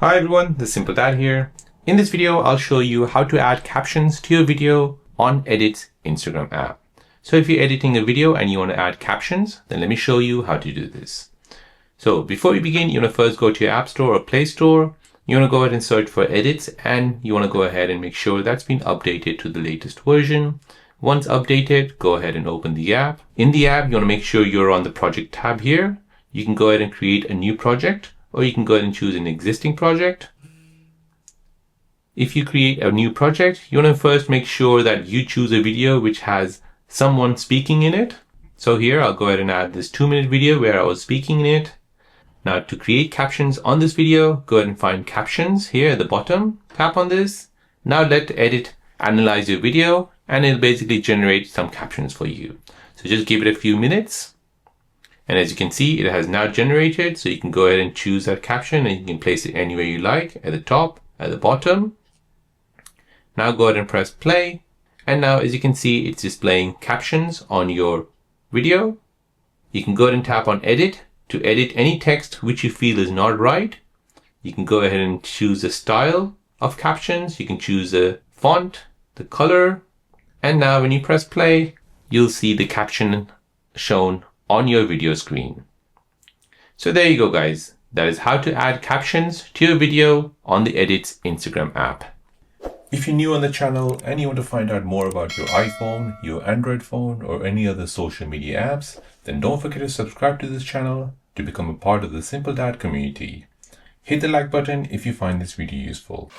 Hi everyone, this is Simple Dad here. In this video, I'll show you how to add captions to your video on Edit's Instagram app. So if you're editing a video and you want to add captions, then let me show you how to do this. So before you begin, you want to first go to your App Store or Play Store. You want to go ahead and search for Edits, and you want to go ahead and make sure that's been updated to the latest version. Once updated, go ahead and open the app. In the app, you want to make sure you're on the project tab here. You can go ahead and create a new project, or you can go ahead and choose an existing project. If you create a new project, you want to first make sure that you choose a video which has someone speaking in it. So here, I'll go ahead and add this 2-minute video where I was speaking in it. Now to create captions on this video, go ahead and find captions here at the bottom. Tap on this. Now let Edit analyze your video, and it'll basically generate some captions for you. So just give it a few minutes. And as you can see, it has now generated, so you can go ahead and choose that caption and you can place it anywhere you like, at the top, at the bottom. Now go ahead and press play. And now as you can see, it's displaying captions on your video. You can go ahead and tap on edit to edit any text which you feel is not right. You can go ahead and choose the style of captions. You can choose the font, the color. And now when you press play, you'll see the caption shown on your video screen. So there you go, guys. That is how to add captions to your video on the Edit's Instagram app. If you're new on the channel and you want to find out more about your iPhone, your Android phone, or any other social media apps, then don't forget to subscribe to this channel to become a part of the Simple Dad community. Hit the like button if you find this video useful.